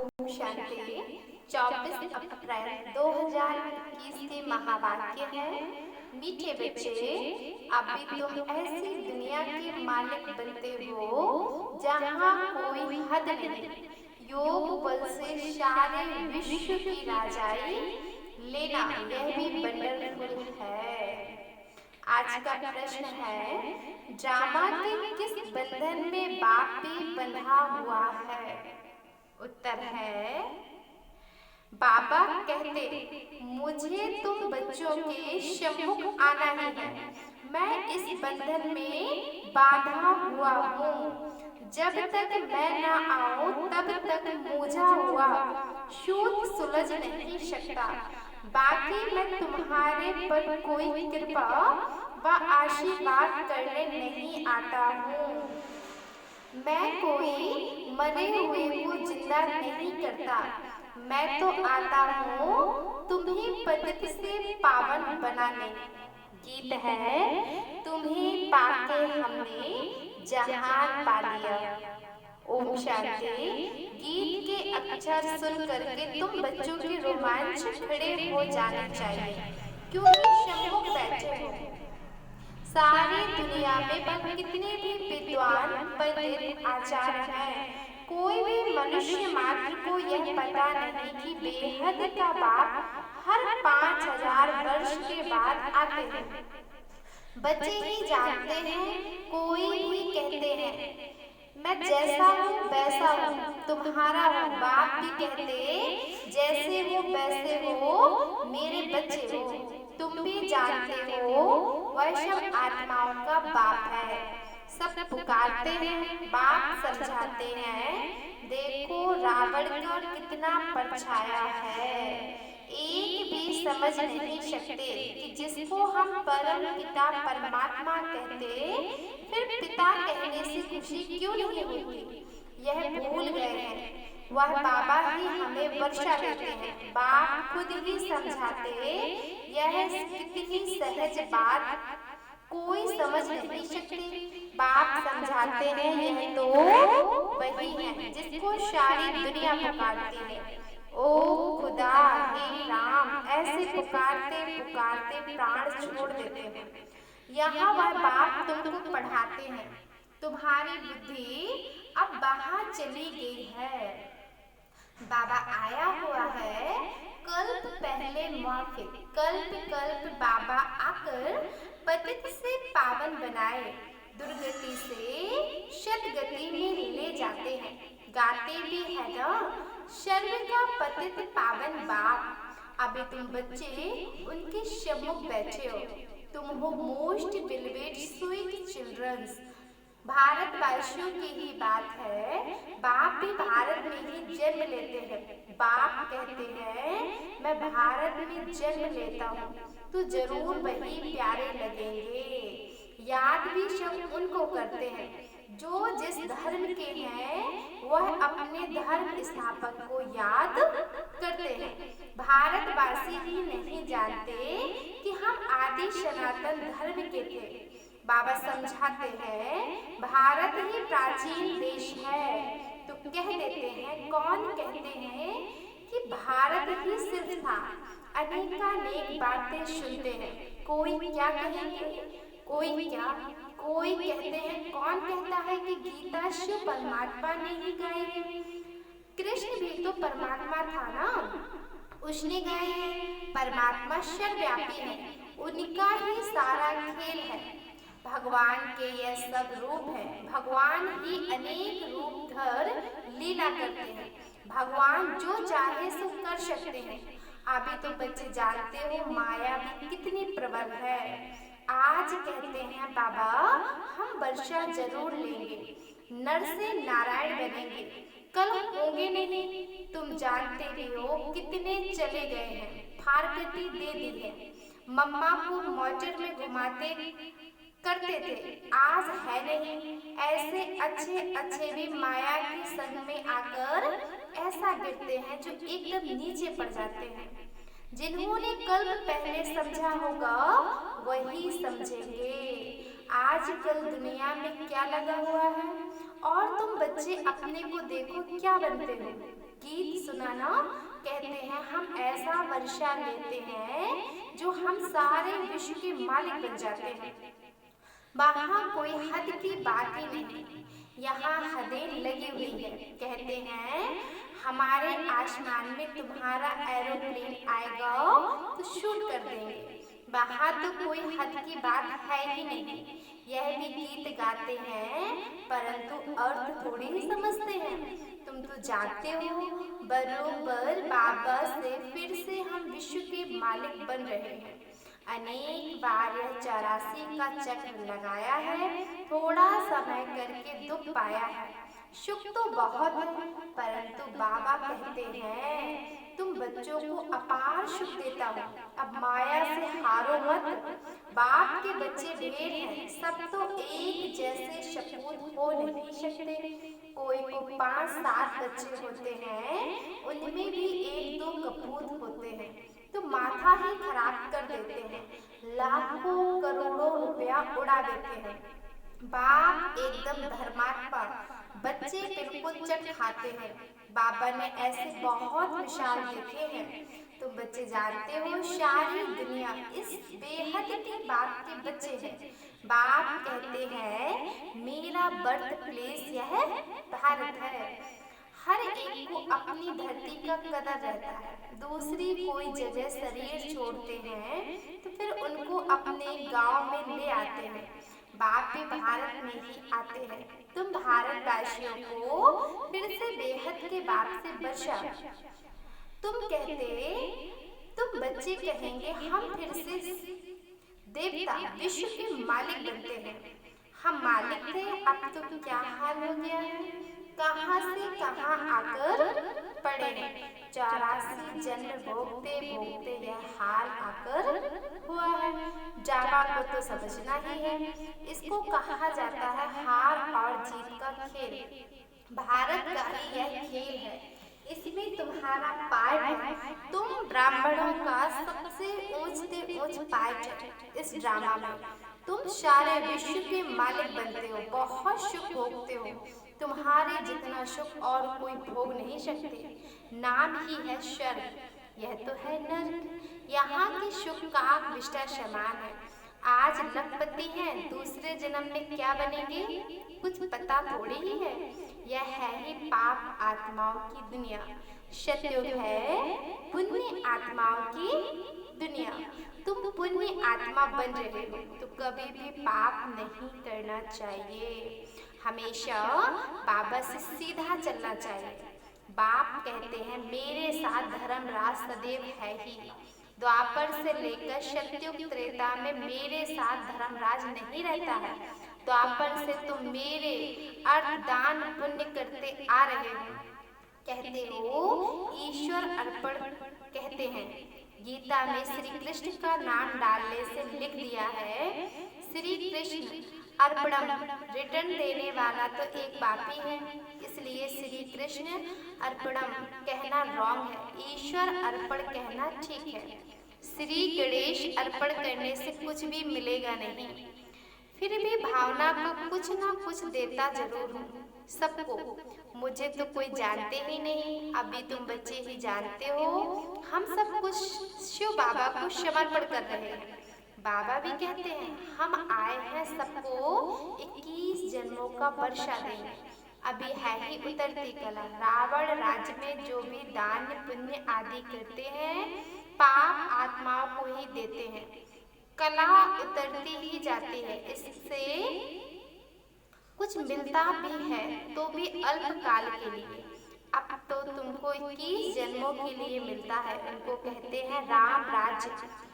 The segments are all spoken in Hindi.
ओम शांति। 24 अप्रैल 2021 के महावाक्य है, मीठे बच्चे, अभी तुम ऐसी दुनिया के मालिक बनते हो जहाँ कोई हद नहीं। योग बल से सारे विश्व की राजाई लेना, यह भी वंडरफुल है। आज का प्रश्न है, ड्रामा के किस बंधन में बाप भी बंधा हुआ है? उत्तर है, बाबा कहते मुझे तुम बच्चों के सम्मुख आना ही है। मैं इस बंधन में बांधा हुआ हूँ। जब तक मैं न आऊं तब तक मूझा हुआ सूत सुलझ नहीं सकता। बाकी मैं तुम्हारे पर कोई कृपा व आशीर्वाद करने नहीं आता हूँ। मैं कोई मरे हुए को जिंदा नहीं करता। मैं तो आता हूँ तुम्हें पतित से पावन बनाने। गीत है, तुम्हें पाके हमने जहान पा लिया। ओम शांति। गीत के अक्षर सुन करके तुम बच्चों के रोमांच खड़े हो जाने चाहिए, क्योंकि सम्मुख बैठे हो। सारी दुनिया में कितने भी विद्वान पंडित आचार्य हैं, कोई भी मनुष्य मात्र को यह पता नहीं कि बेहद का बाप हर 5000 वर्ष के बाद आते हैं। बच्चे ही जानते हैं, कोई भी कहते हैं मैं जैसा हूँ वैसा हूँ, तुम्हारा हूँ। बाप भी कहते जैसे हो वैसे हो, मेरे बच्चे हो। तुम भी जानते हो वह सब आत्माओं का बाप है। सब पुकारते हैं, बाप समझाते हैं। देखो रावण का कितना परछाया है। एक भी समझ नहीं सकते कि जिसको हम परम पिता परमात्मा कहते, फिर पिता कहने से खुशी क्यों नहीं होती? यह भूल गए हैं। वह बाबा ही हमें वर्षा देते हैं। बाप खुद ही समझाते, यह कितनी सहज बात कोई समझ नहीं सकती। बाप समझाते हैं, यह तो वही है जिसको सारी दुनिया पुकारती है। ओ खुदा, हे राम, ऐसे पुकारते पुकारते प्राण छोड़ देते हैं। यहाँ वह बाप तुमको पढ़ाते हैं। तुम्हारी बुद्धि अब बाहर चली गई है। बाबा आया हुआ है कल्प पहले मौखिक, कल्प कल्प बाबा आकर पतित से पावन बनाए, दुर्गति से सदगति में ले जाते हैं। गाते भी है ना, सर्व का पतित पावन बाप। अभी तुम बच्चे उनके सम्मुख बैठे हो। तुम हो मोस्ट बिलवेड स्वीट चिल्ड्रंस। भारतवासियों की ही बात है, बाप भी भारत में ही जन्म लेते हैं। बाप कहते हैं मैं भारत में जन्म लेता हूँ तो जरूर वही प्यारे लगेंगे। याद भी सब उनको करते हैं जो जिस धर्म के हैं, वह अपने धर्म स्थापक को याद करते हैं। भारतवासी ही नहीं जानते कि हम आदि सनातन धर्म के थे। बाबा समझाते हैं, भारत ही प्राचीन देश है तो कह देते हैं, कौन कहते हैं कि भारत ही सिर्फ था। अनेकानेक बातें सुनते हैं, कोई क्या कहेंगे, कोई क्या, कोई कहते हैं, कौन कहता है कि गीता शिव परमात्मा ने ही गाई है। कृष्ण भी तो परमात्मा था ना, उसने गाई है। परमात्मा सर्वव्यापी है, उनका ही सारा खेल है। भगवान के यह सब रूप है। भगवान ही अनेक रूप धर लीला करते हैं। भगवान जो चाहे सो कर सकते हैं। अभी तो बच्चे जानते हो माया भी कितनी प्रबल है। आज कहते हैं बाबा हम वर्षा जरूर लेंगे, नर से नारायण बनेंगे, कल होंगे नहीं। तुम जानते भी हो कितने चले गए हैं, फारकती दे दी है। मम्मा को मोटर में घुमाते करते थे, आज है नहीं। ऐसे अच्छे अच्छे भी माया के संग में आकर ऐसा गिरते हैं जो एकदम नीचे पड़ जाते हैं। जिन्होंने कल्प पहले समझा होगा वही समझेंगे। आजकल दुनिया में क्या लगा हुआ है, और तुम बच्चे अपने को देखो क्या बनते हो। गीत सुना ना, कहते हैं हम ऐसा वर्षा लेते हैं जो हम सारे विश्व के मालिक बन जाते हैं। वहाँ कोई हद की बात ही नहीं, यहाँ हदें लगी हुई है। कहते हैं हमारे आसमान में तुम्हारा एरोप्लेन आएगा तो शूट कर देंगे। वहाँ तो कोई हद की बात है ही नहीं। यह भी गीत गाते हैं परंतु अर्थ थोड़ी ही समझते हैं। तुम तो जानते हो बरोबर बाबा से फिर से हम विश्व के मालिक बन रहे हैं। अनेक बार यह 84 का चक्र लगाया है, थोड़ा समय करके दुख पाया है, सुख तो बहुत है, परंतु बाबा कहते हैं तुम बच्चों को अपार सुख देता हूँ, अब माया से हारो मत। बाप के बच्चे ढेर हैं, सब तो एक जैसे सपूत हो नहीं सकते। कोई को 5-7 बच्चे होते हैं, उनमें भी 1-2 कपूत होते हैं तो माथा ही खराब कर देते हैं, लाखों करोड़ों रुपया उड़ा देते हैं। बाप एकदम धर्मात्मा, बच्चे बिल्कुल चट खाते हैं। बाबा ने ऐसे बहुत मिसाल देखे हैं। तुम बच्चे जानते हो सारी दुनिया इस बेहद की बात के बच्चे हैं। बाप कहते हैं मेरा बर्थ प्लेस यह भारत है। हर एक को अपनी धरती का कदर रहता है। दूसरी कोई जगह शरीर छोड़ते हैं तो फिर उनको अपने गांव में ले आते हैं। बाप भी भारत में ही आते हैं। तुम भारतवासियों को फिर से बेहद के बाप से बचा। तुम बच्चे कहेंगे हम फिर से देवता विश्व के मालिक बनते हैं। हम मालिक थे, अब तो क्या हाल हो गया है, कहाँ से कहाँ आकर पड़े हैं। 84 जन्म भोगते भोगते यह हाल आकर हुआ है। जावा को तो समझना ही है। इसको कहा जाता है हार और जीत का खेल। भारत का ही यह खेल है, इसमें तुम्हारा पार्ट है। तुम ब्राह्मणों का सबसे ऊंच पार्ट इस ड्रामा में। तुम सारे विश्व के मालिक बनते हो, बहुत सुख भोगते हो। तुम्हारे जितना सुख और कोई भोग नहीं सकते। नाम ही है स्वर्ग, यह तो है नर्क। यहाँ के सुख का विष्टा समान है। आज लखपति हैं, दूसरे जन्म में क्या बनेंगे कुछ पता थोड़ी ही है। यह है ही पाप आत्माओं की दुनिया। सत्युग है पुण्य आत्माओं की दुनिया। तुम पुण्य आत्मा बन रहे हो तो कभी भी पाप नहीं करना चाहिए। हमेशा बाबा से सीधा चलना चाहिए। बाप कहते हैं मेरे साथ धर्मराज सदैव है ही। द्वापर से लेकर सतयुग त्रेता में मेरे साथ धर्मराज नहीं रहता है। द्वापर से तुम मेरे अर्थ दान पुण्य करते आ रहे हो। कहते हो ईश्वर अर्पण। कहते हैं गीता में श्री कृष्ण का नाम डालने से लिख दिया है श्री कृष्ण अर्पणम। रिटर्न देने वाला तो एक बाप ही है, इसलिए श्री कृष्ण अर्पणम कहना रॉन्ग है। ईश्वर अर्पण कहना ठीक है। श्री गणेश अर्पण करने से कुछ भी मिलेगा नहीं, फिर भी भावना को कुछ ना कुछ देता जरूर हूँ सबको। मुझे तो कोई जानते ही नहीं, अभी तुम बच्चे ही जानते हो। हम सब कुछ शिव बाबा को समर्पण कर रहे हैं। बाबा भी कहते हैं हम आए हैं सबको 21 जन्मों का वर्षा देने। अभी है ही उतरती कला। रावण राज्य में जो भी दान पुण्य आदि करते हैं पाप आत्माओं को ही देते हैं। कला उतरती ही जाती है, इससे कुछ मिलता भी है तो भी अल्प काल के लिए। अब तो तुमको 21 जन्मों के लिए मिलता है। उनको कहते हैं राम राज्य।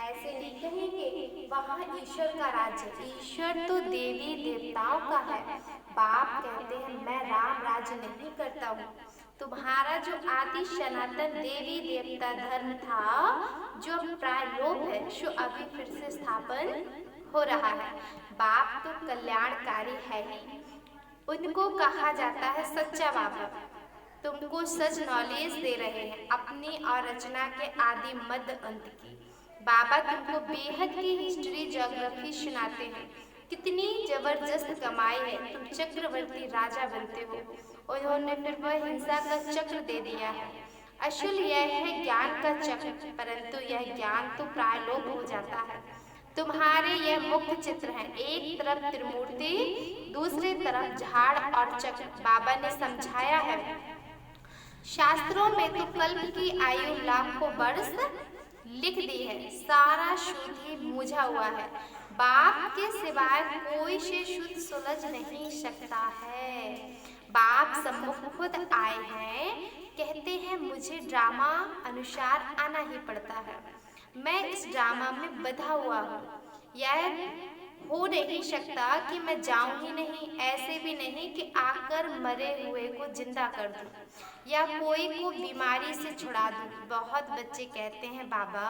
ऐसे नहीं कहेंगे वहाँ ईश्वर का राज्य। ईश्वर तो देवी देवताओं का है। बाप कहते हैं मैं राम राज्य नहीं करता हूँ। तुम्हारा जो आदि सनातन देवी देवता धर्म था जो प्राय लोप है, जो अभी फिर से स्थापन हो रहा है। बाप तो कल्याणकारी है ही। उनको कहा जाता है सच्चा बाबा। तुमको सच नॉलेज दे रहे हैं अपनी और रचना के आदि मध्य अंत की। बाबा तुमको बेहद की हिस्ट्री ज्योग्राफी सुनाते हैं। कितनी जबरदस्त कमाई है, तुम चक्रवर्ती राजा बनते हो। उन्होंने फिर वह हिंसा का चक्र दे दिया है। अशुल यह है ज्ञान का चक्र, परंतु यह ज्ञान तो प्रायलोप हो जाता है। तुम्हारे यह मुख्य चित्र हैं, एक तरफ त्रिमूर्ति, दूसरी तरफ झाड़ और चक्र। बाबा ने समझाया है, शास्त्रों में तो कल्प की आयु लाखों वर्ष लिख दी है, सारा शुद्ध ही मूझा हुआ है। बाप के सिवाय कोई से शुद्ध सुलझ नहीं सकता है। बाप सम्मुख खुद आए हैं, कहते हैं मुझे ड्रामा अनुसार आना ही पड़ता है। मैं इस ड्रामा में बंधा हुआ हूँ। यह हो नहीं सकता कि मैं जाऊं ही नहीं, ऐसे भी नहीं कि आकर मरे हुए को जिंदा कर दूं या कोई को बीमारी से छुड़ा दूं। बहुत बच्चे कहते हैं बाबा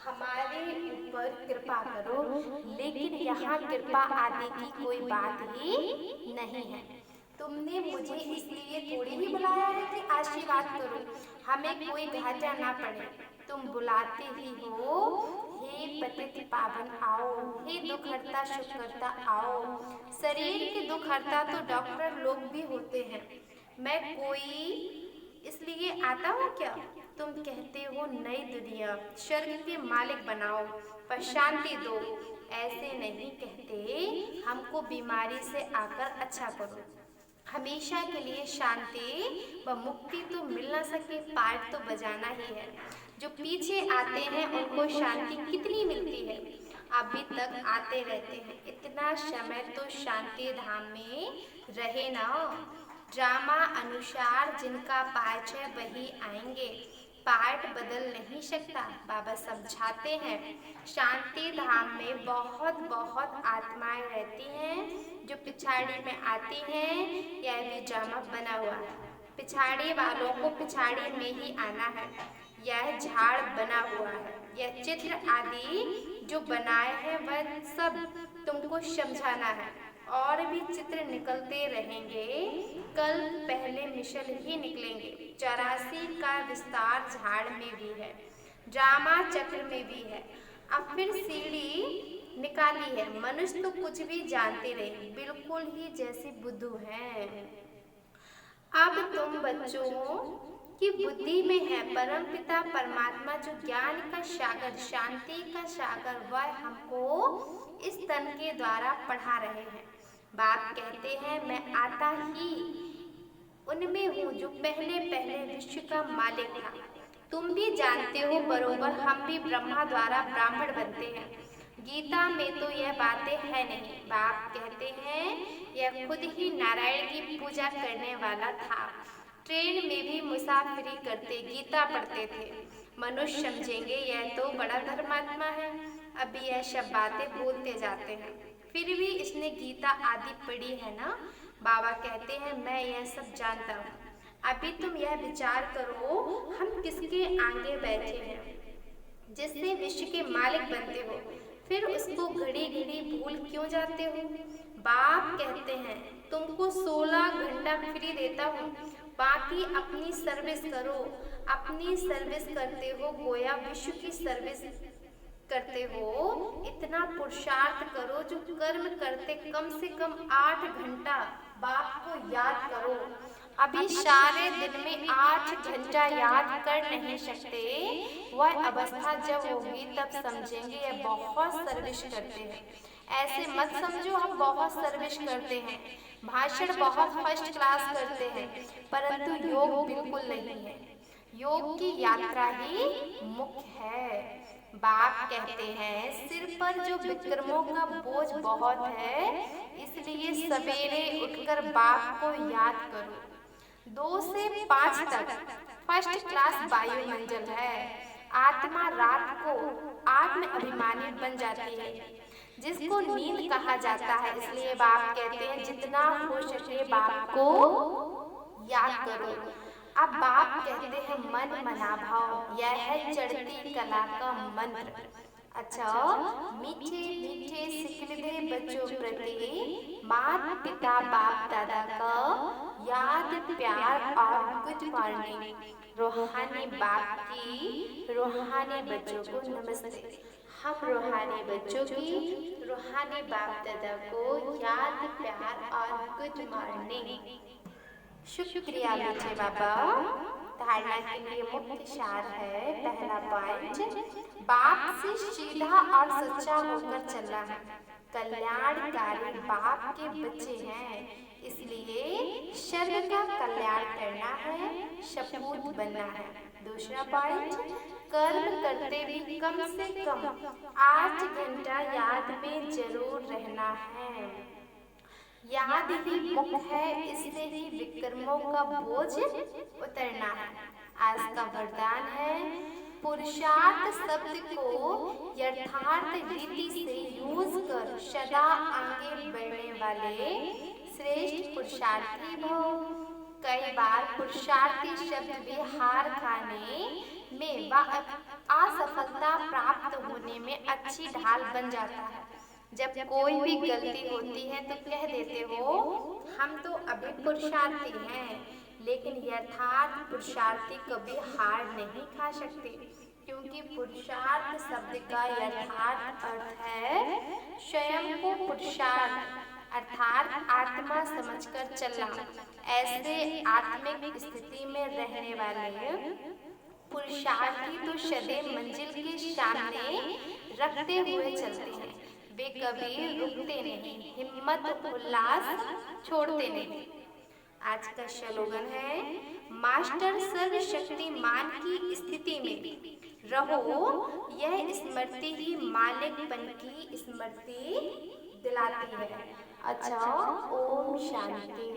हमारे ऊपर कृपा करो, लेकिन यहाँ कृपा आदि की कोई बात ही नहीं है। तुमने मुझे इसलिए थोड़ी ही बुलाया है कि आशीर्वाद करो, हमें कोई घाटा ना पड़े। तुम बुलाते ही हो, हे पतित पावन आओ, हे दुख हरता सुख करता आओ। शरीर के दुख हरता तो डॉक्टर लोग भी होते हैं, मैं कोई इसलिए आता हूँ क्या? तुम कहते हो नई दुनिया स्वर्ग के मालिक बनाओ, पर शांति दो। ऐसे नहीं कहते, हमको बीमारी से आकर अच्छा करो। हमेशा के लिए शांति व मुक्ति तो मिल ना सके, पाठ तो बजाना ही है। जो पीछे आते हैं उनको शांति कितनी मिलती है, अभी तक आते रहते हैं। इतना समय तो शांति धाम में रहे ना। ड्रामा अनुसार जिनका पाठ है वही आएंगे, पाठ बदल नहीं सकता। बाबा समझाते हैं, शांति धाम में बहुत बहुत आत्माएं रहती हैं जो पिछाड़ी में आती हैं। यह भी ड्रामा बना हुआ है, पिछाड़ी वालों को पिछाड़ी में ही आना है। यह झाड़ बना हुआ है, यह चित्र आदि जो बनाए हैं वह सब तुमको समझाना है। और भी चित्र निकलते रहेंगे, कल पहले मिशल ही निकलेंगे। 84 का विस्तार झाड़ में भी है, ड्रामा चक्र में भी है। अब फिर सीढ़ी निकाली है। मनुष्य तो कुछ भी जानते रहे, बिल्कुल ही जैसे बुद्धू हैं। अब तुम बच्चों की बुद्धि में है परम पिता परमात्मा जो ज्ञान का सागर, शांति का सागर, वह हमको इस तन के द्वारा पढ़ा रहे हैं। बाप कहते हैं मैं आता ही उनमें हूँ जो पहले पहले विश्व का मालिक था। तुम भी जानते हो बरोबर, हम भी ब्रह्मा द्वारा ब्राह्मण बनते हैं। गीता में तो यह बातें है नहीं। बाप कहते हैं यह खुद ही नारायण की पूजा करने वाला था। ट्रेन में भी मुसाफिरी करते गीता पढ़ते थे। मनुष्य समझेंगे यह तो बड़ा धर्मात्मा है, अभी यह सब बातें बोलते जाते हैं, फिर भी इसने गीता आदि पढ़ी है ना। बाबा कहते हैं मैं यह सब जानता हूँ। अभी तुम यह विचार करो, हम किसके आगे बैठे हैं जिससे विश्व के मालिक बनते हो, फिर उसको घड़ी घड़ी भूल क्यों जाते हो। बाप कहते हैं तुमको 16 घंटा फ्री देता हूँ, बाकी अपनी सर्विस करो। अपनी सर्विस करते हो गोया विश्व की सर्विस करते हो। इतना पुरुषार्थ करो जो कर्म करते कम से कम 8 घंटा बाप को याद करो। अभी सारे दिन में 8 घंटा याद कर नहीं सकते, वह अवस्था जब होगी तब समझेंगे यह बहुत सर्विस करते हैं। ऐसे मत समझो हम बहुत सर्विस करते हैं, भाषण बहुत फर्स्ट क्लास करते हैं, परंतु योग बिल्कुल नहीं है। योग की यात्रा ही मुख्य है। बाप कहते हैं सिर पर जो विक्रमों का बोझ बहुत है, इसलिए सवेरे उठकर बाप को याद करो। 2 से 5 तक फर्स्ट क्लास वायुमंडल है। आत्मा रात को आत्म अभिमानी बन जाती है, जिसको नींद कहा जाता है। इसलिए बाप कहते हैं जितना हो सके बाप को याद करो। अब बाप कहते हैं मन मना भाव, यह है चढ़ती कला का मंत्र। अच्छा, मीठे मीठे सिकलते बच्चों प्रति माता पिता बाप दादा का याद प्यार और गुड मॉर्निंग। रूहानी बाप की रूहानी बच्चों को नमस्ते। हम रूहानी बच्चों की रूहानी बाप दादा को याद प्यार और गुड मॉर्निंग। शुक्रिया मीठे बाबा। धारणा के लिए मुख्य सार है। पहला पॉइंट, बाप से सीधा और सच्चा होकर चलना है। कल्याणकारी बाप के बच्चे हैं, इसलिए सर्व का कल्याण करना है, सपूत बनना है। दूसरा पॉइंट, कर्म करते भी कम से कम 8 घंटा याद में जरूर रहना है। याद ही मुक्त है, इससे ही विक्रमों का बोझ उतरना है। आज का वरदान है, पुरुषार्थ शब्द को यथार्थ रीति से यूज कर सदा आगे बढ़ने वाले श्रेष्ठ पुरुषार्थी भव। कई बार पुरुषार्थी शब्द भी हार खाने में व असफलता प्राप्त होने में अच्छी ढाल बन जाता है। जब कोई भी गलती होती है तो कह देते हो, हम तो अभी पुरुषार्थी हैं, लेकिन यथार्थ पुरुषार्थी कभी हार नहीं खा सकते, क्योंकि पुरुषार्थ शब्द का यथार्थ अर्थ है स्वयं को पुरुषार्थ अर्थात आत्मा समझकर चलना। ऐसे आत्मिक स्थिति में रहने वाले पुरुषार्थी तो सदैव मंजिल के सामने रखते हुए चलते हैं। वे कभी रुकते नहीं, हिम्मत उल्लास छोड़ते नहीं। आज का स्लोगन है, मास्टर सर्वशक्तिमान की स्थिति में रहो, यह स्मृति ही मालिकपन की स्मृति दिलाती है। अच्छा, ओम शांति।